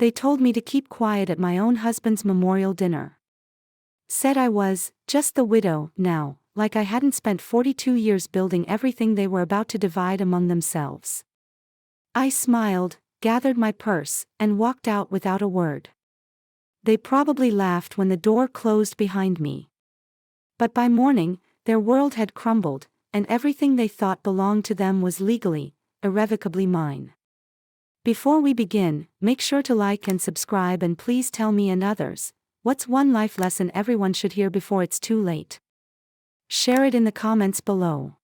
They told me to keep quiet at my own husband's memorial dinner. Said I was just the widow now, like I hadn't spent 42 years building everything they were about to divide among themselves. I smiled, gathered my purse, and walked out without a word. They probably laughed when the door closed behind me. But by morning, their world had crumbled, and everything they thought belonged to them was legally, irrevocably mine. Before we begin, make sure to like and subscribe, and please tell me and others, what's one life lesson everyone should hear before it's too late? Share it in the comments below.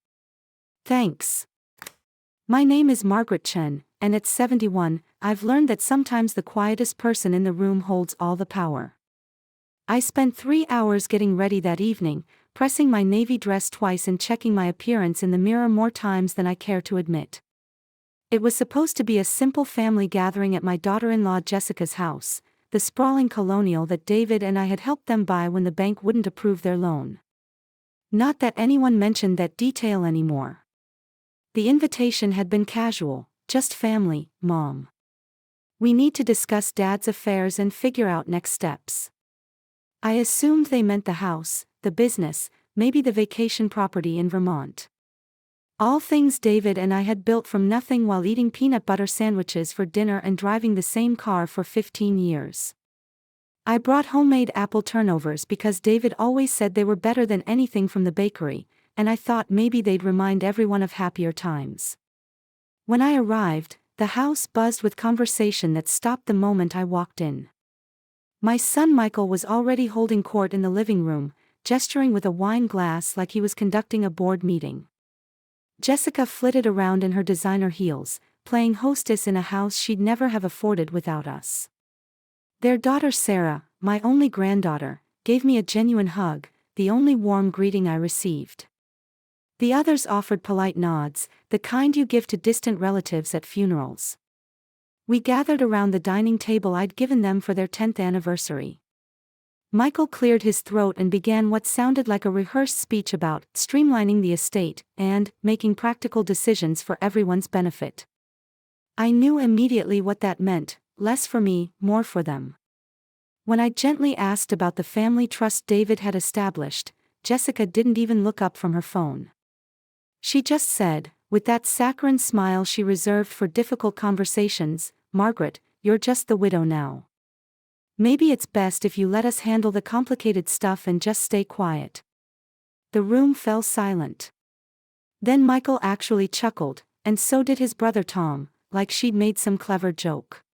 Thanks. My name is Margaret Chen, and at 71, I've learned that sometimes the quietest person in the room holds all the power. I spent 3 hours getting ready that evening, pressing my navy dress twice and checking my appearance in the mirror more times than I care to admit. It was supposed to be a simple family gathering at my daughter-in-law Jessica's house, the sprawling colonial that David and I had helped them buy when the bank wouldn't approve their loan. Not that anyone mentioned that detail anymore. The invitation had been casual, just family, Mom. We need to discuss Dad's affairs and figure out next steps. I assumed they meant the house, the business, maybe the vacation property in Vermont. All things David and I had built from nothing while eating peanut butter sandwiches for dinner and driving the same car for 15 years. I brought homemade apple turnovers because David always said they were better than anything from the bakery, and I thought maybe they'd remind everyone of happier times. When I arrived, the house buzzed with conversation that stopped the moment I walked in. My son Michael was already holding court in the living room, gesturing with a wine glass like he was conducting a board meeting. Jessica flitted around in her designer heels, playing hostess in a house she'd never have afforded without us. Their daughter Sarah, my only granddaughter, gave me a genuine hug, the only warm greeting I received. The others offered polite nods, the kind you give to distant relatives at funerals. We gathered around the dining table I'd given them for their 10th anniversary. Michael cleared his throat and began what sounded like a rehearsed speech about streamlining the estate and making practical decisions for everyone's benefit. I knew immediately what that meant: less for me, more for them. When I gently asked about the family trust David had established, Jessica didn't even look up from her phone. She just said, with that saccharine smile she reserved for difficult conversations, "Margaret, you're just the widow now. Maybe it's best if you let us handle the complicated stuff and just stay quiet." The room fell silent. Then Michael actually chuckled, and so did his brother Tom, like she'd made some clever joke.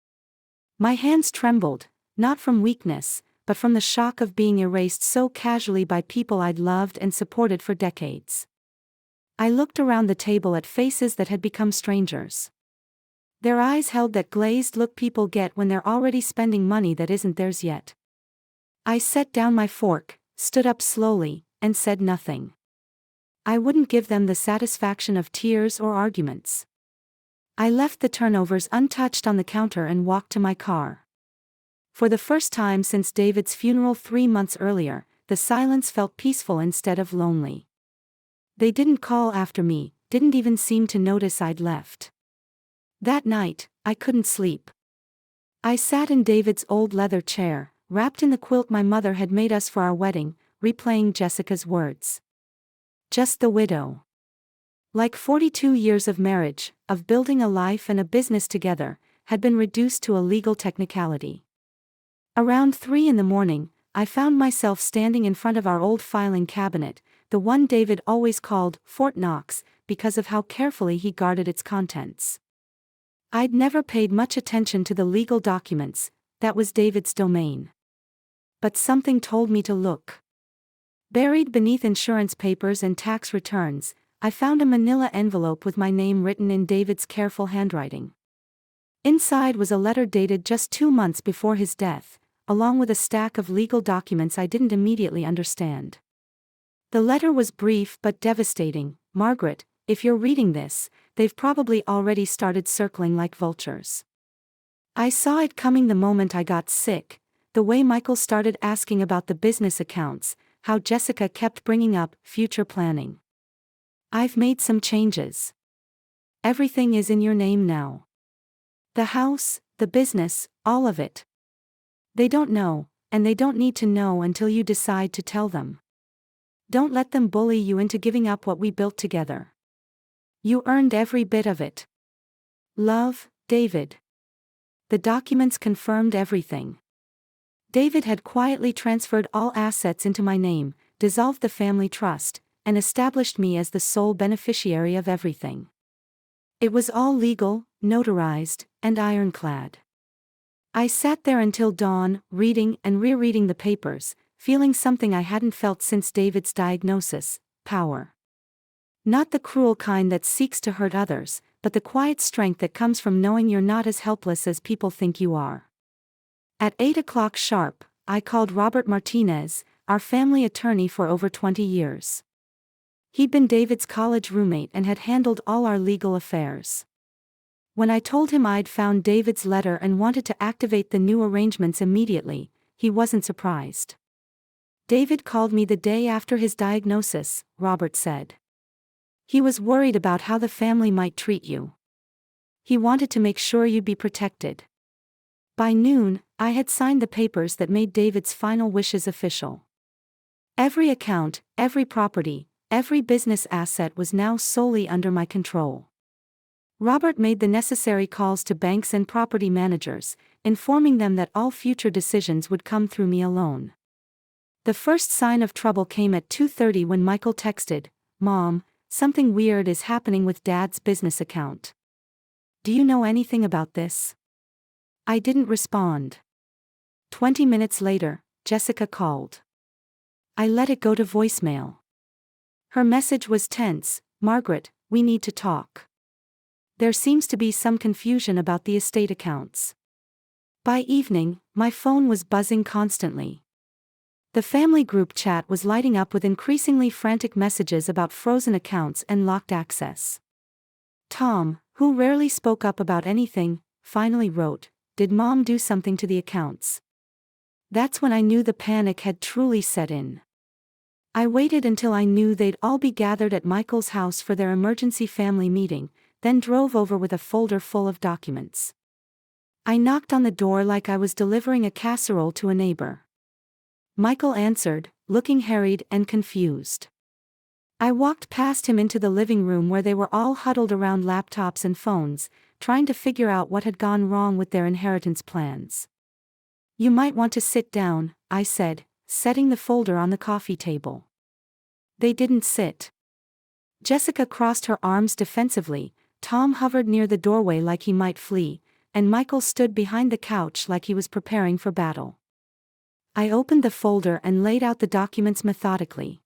My hands trembled, not from weakness, but from the shock of being erased so casually by people I'd loved and supported for decades. I looked around the table at faces that had become strangers. Their eyes held that glazed look people get when they're already spending money that isn't theirs yet. I set down my fork, stood up slowly, and said nothing. I wouldn't give them the satisfaction of tears or arguments. I left the turnovers untouched on the counter and walked to my car. For the first time since David's funeral 3 months earlier, the silence felt peaceful instead of lonely. They didn't call after me, didn't even seem to notice I'd left. That night, I couldn't sleep. I sat in David's old leather chair, wrapped in the quilt my mother had made us for our wedding, replaying Jessica's words. Just the widow. Like 42 years of marriage, of building a life and a business together, had been reduced to a legal technicality. Around 3 in the morning, I found myself standing in front of our old filing cabinet, the one David always called Fort Knox, because of how carefully he guarded its contents. I'd never paid much attention to the legal documents, that was David's domain. But something told me to look. Buried beneath insurance papers and tax returns, I found a manila envelope with my name written in David's careful handwriting. Inside was a letter dated just 2 months before his death, along with a stack of legal documents I didn't immediately understand. The letter was brief but devastating. "Margaret, if you're reading this, they've probably already started circling like vultures." I saw it coming the moment I got sick, the way Michael started asking about the business accounts, how Jessica kept bringing up future planning. "I've made some changes. Everything is in your name now. The house, the business, all of it. They don't know, and they don't need to know until you decide to tell them. Don't let them bully you into giving up what we built together. You earned every bit of it. Love, David. The documents confirmed everything. David had quietly transferred all assets into my name, dissolved the family trust, and established me as the sole beneficiary of everything. It was all legal, notarized, and ironclad. I sat there until dawn, reading and rereading the papers, feeling something I hadn't felt since David's diagnosis: power. Not the cruel kind that seeks to hurt others, but the quiet strength that comes from knowing you're not as helpless as people think you are. At 8 o'clock sharp, I called Robert Martinez, our family attorney for over 20 years. He'd been David's college roommate and had handled all our legal affairs. When I told him I'd found David's letter and wanted to activate the new arrangements immediately, he wasn't surprised. "David called me the day after his diagnosis," Robert said. "He was worried about how the family might treat you. He wanted to make sure you'd be protected." By noon, I had signed the papers that made David's final wishes official. Every account, every property, every business asset was now solely under my control. Robert made the necessary calls to banks and property managers, informing them that all future decisions would come through me alone. The first sign of trouble came at 2:30 when Michael texted, "Mom, something weird is happening with Dad's business account. Do you know anything about this?" I didn't respond. 20 minutes later, Jessica called. I let it go to voicemail. Her message was tense: "Margaret, we need to talk. There seems to be some confusion about the estate accounts." By evening, my phone was buzzing constantly. The family group chat was lighting up with increasingly frantic messages about frozen accounts and locked access. Tom, who rarely spoke up about anything, finally wrote, "Did Mom do something to the accounts?" That's when I knew the panic had truly set in. I waited until I knew they'd all be gathered at Michael's house for their emergency family meeting, then drove over with a folder full of documents. I knocked on the door like I was delivering a casserole to a neighbor. Michael answered, looking harried and confused. I walked past him into the living room where they were all huddled around laptops and phones, trying to figure out what had gone wrong with their inheritance plans. "You might want to sit down," I said, setting the folder on the coffee table. They didn't sit. Jessica crossed her arms defensively, Tom hovered near the doorway like he might flee, and Michael stood behind the couch like he was preparing for battle. I opened the folder and laid out the documents methodically.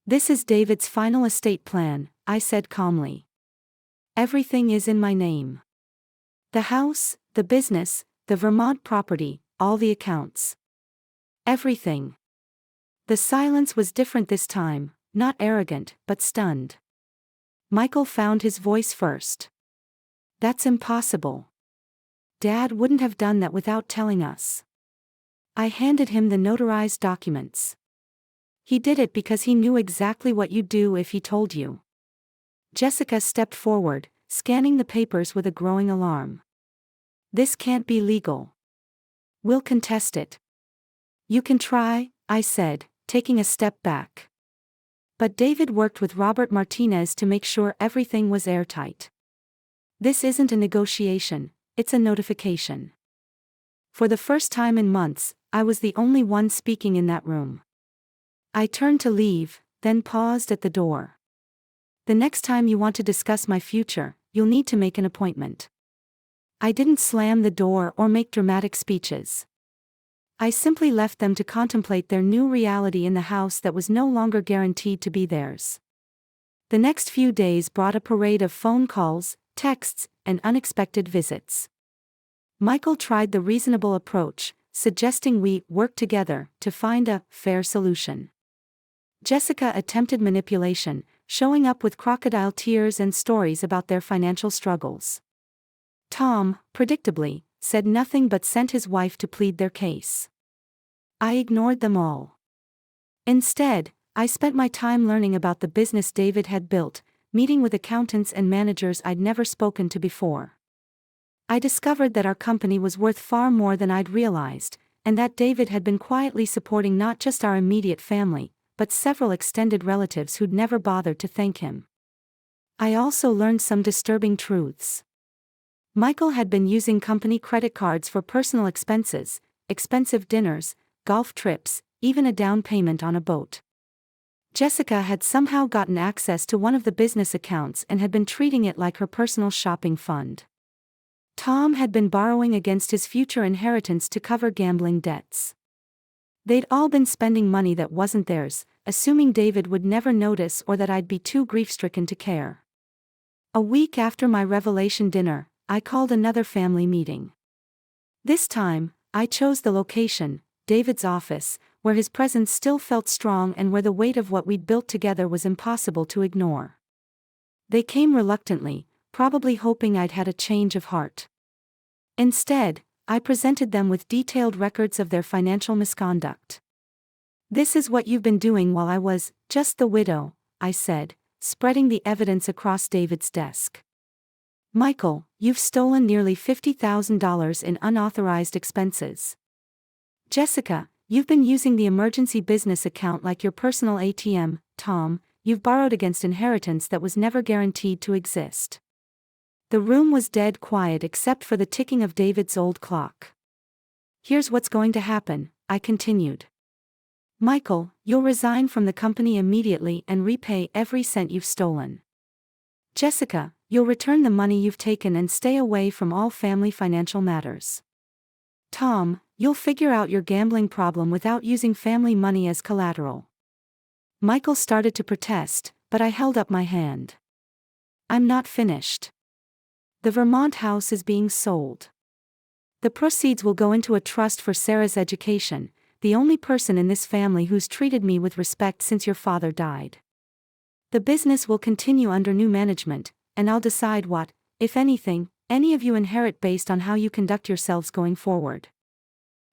"This is David's final estate plan," I said calmly. "Everything is in my name. The house, the business, the Vermont property, all the accounts. Everything." The silence was different this time, not arrogant, but stunned. Michael found his voice first. "That's impossible. Dad wouldn't have done that without telling us." I handed him the notarized documents. "He did it because he knew exactly what you'd do if he told you." Jessica stepped forward, scanning the papers with a growing alarm. "This can't be legal. We'll contest it." "You can try," I said, taking a step back. But David worked with Robert Martinez to make sure everything was airtight. This isn't a negotiation, it's a notification. For the first time in months, I was the only one speaking in that room. I turned to leave, then paused at the door. "The next time you want to discuss my future, you'll need to make an appointment." I didn't slam the door or make dramatic speeches. I simply left them to contemplate their new reality in the house that was no longer guaranteed to be theirs. The next few days brought a parade of phone calls, texts, and unexpected visits. Michael tried the reasonable approach, suggesting we work together to find a fair solution. Jessica attempted manipulation, showing up with crocodile tears and stories about their financial struggles. Tom, predictably, said nothing but sent his wife to plead their case. I ignored them all. Instead, I spent my time learning about the business David had built, meeting with accountants and managers I'd never spoken to before. I discovered that our company was worth far more than I'd realized, and that David had been quietly supporting not just our immediate family, but several extended relatives who'd never bothered to thank him. I also learned some disturbing truths. Michael had been using company credit cards for personal expenses, expensive dinners, golf trips, even a down payment on a boat. Jessica had somehow gotten access to one of the business accounts and had been treating it like her personal shopping fund. Tom had been borrowing against his future inheritance to cover gambling debts. They'd all been spending money that wasn't theirs, assuming David would never notice or that I'd be too grief-stricken to care. A week after my revelation dinner, I called another family meeting. This time, I chose the location, David's office, where his presence still felt strong and where the weight of what we'd built together was impossible to ignore. They came reluctantly, probably hoping I'd had a change of heart. Instead, I presented them with detailed records of their financial misconduct. "This is what you've been doing while I was just the widow," I said, spreading the evidence across David's desk. "Michael, you've stolen nearly $50,000 in unauthorized expenses. Jessica, you've been using the emergency business account like your personal ATM. Tom, you've borrowed against inheritance that was never guaranteed to exist." The room was dead quiet except for the ticking of David's old clock. "Here's what's going to happen," I continued. "Michael, you'll resign from the company immediately and repay every cent you've stolen. Jessica, you'll return the money you've taken and stay away from all family financial matters. Tom, you'll figure out your gambling problem without using family money as collateral." Michael started to protest, but I held up my hand. "I'm not finished. The Vermont house is being sold. The proceeds will go into a trust for Sarah's education, the only person in this family who's treated me with respect since your father died. The business will continue under new management, and I'll decide what, if anything, any of you inherit based on how you conduct yourselves going forward."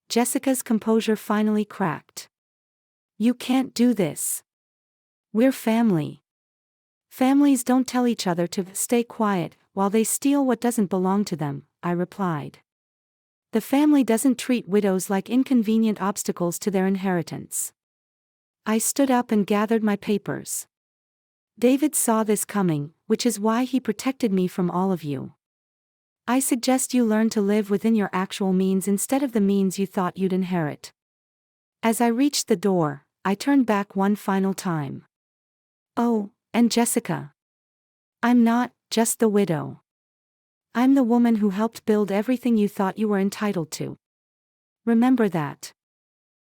Jessica's composure finally cracked. "You can't do this. We're family. Families don't tell each other to stay quiet while they steal what doesn't belong to them," I replied. "The family doesn't treat widows like inconvenient obstacles to their inheritance." I stood up and gathered my papers. "David saw this coming, which is why he protected me from all of you. I suggest you learn to live within your actual means instead of the means you thought you'd inherit." As I reached the door, I turned back one final time. "Oh, and Jessica. I'm not just the widow. I'm the woman who helped build everything you thought you were entitled to. Remember that."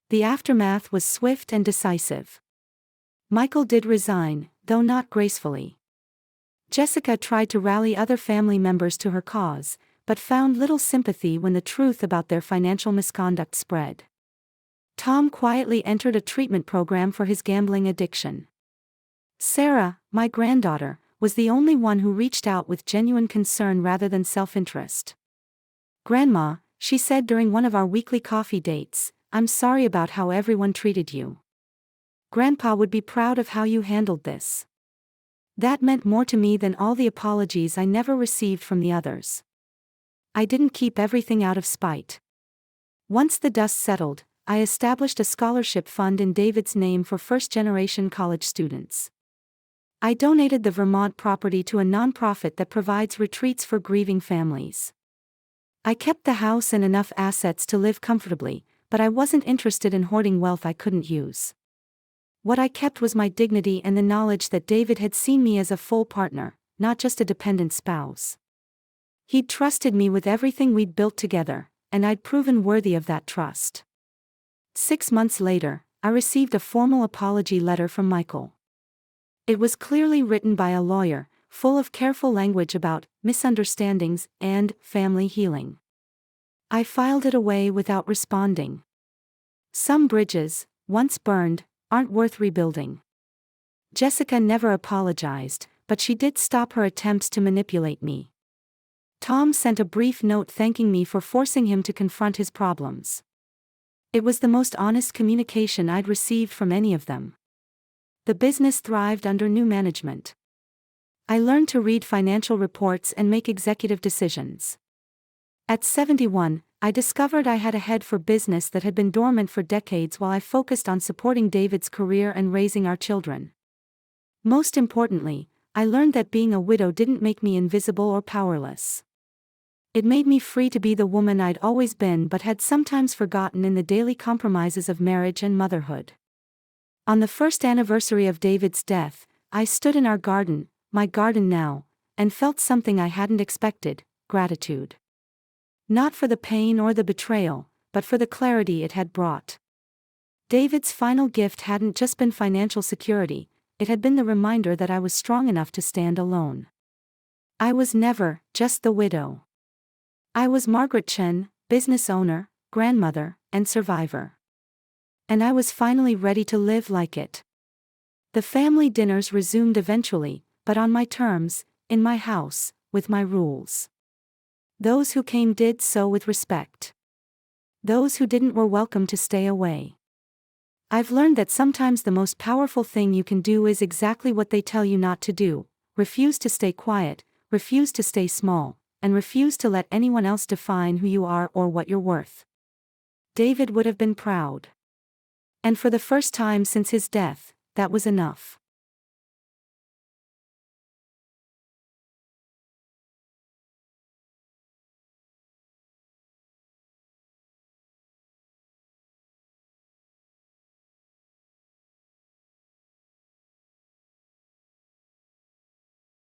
The aftermath was swift and decisive. Michael did resign, though not gracefully. Jessica tried to rally other family members to her cause, but found little sympathy when the truth about their financial misconduct spread. Tom quietly entered a treatment program for his gambling addiction. Sarah, my granddaughter, was the only one who reached out with genuine concern rather than self-interest. "Grandma," she said during one of our weekly coffee dates, "I'm sorry about how everyone treated you. Grandpa would be proud of how you handled this." That meant more to me than all the apologies I never received from the others. I didn't keep everything out of spite. Once the dust settled, I established a scholarship fund in David's name for first-generation college students. I donated the Vermont property to a nonprofit that provides retreats for grieving families. I kept the house and enough assets to live comfortably, but I wasn't interested in hoarding wealth I couldn't use. What I kept was my dignity and the knowledge that David had seen me as a full partner, not just a dependent spouse. He'd trusted me with everything we'd built together, and I'd proven worthy of that trust. 6 months later, I received a formal apology letter from Michael. It was clearly written by a lawyer, full of careful language about misunderstandings and family healing. I filed it away without responding. Some bridges, once burned, aren't worth rebuilding. Jessica never apologized, but she did stop her attempts to manipulate me. Tom sent a brief note thanking me for forcing him to confront his problems. It was the most honest communication I'd received from any of them. The business thrived under new management. I learned to read financial reports and make executive decisions. At 71, I discovered I had a head for business that had been dormant for decades while I focused on supporting David's career and raising our children. Most importantly, I learned that being a widow didn't make me invisible or powerless. It made me free to be the woman I'd always been but had sometimes forgotten in the daily compromises of marriage and motherhood. On the first anniversary of David's death, I stood in our garden, my garden now, and felt something I hadn't expected: gratitude. Not for the pain or the betrayal, but for the clarity it had brought. David's final gift hadn't just been financial security, it had been the reminder that I was strong enough to stand alone. I was never just the widow. I was Margaret Chen, business owner, grandmother, and survivor. And I was finally ready to live like it. The family dinners resumed eventually, but on my terms, in my house, with my rules. Those who came did so with respect. Those who didn't were welcome to stay away. I've learned that sometimes the most powerful thing you can do is exactly what they tell you not to do: refuse to stay quiet, refuse to stay small, and refuse to let anyone else define who you are or what you're worth. David would have been proud. And for the first time since his death, that was enough.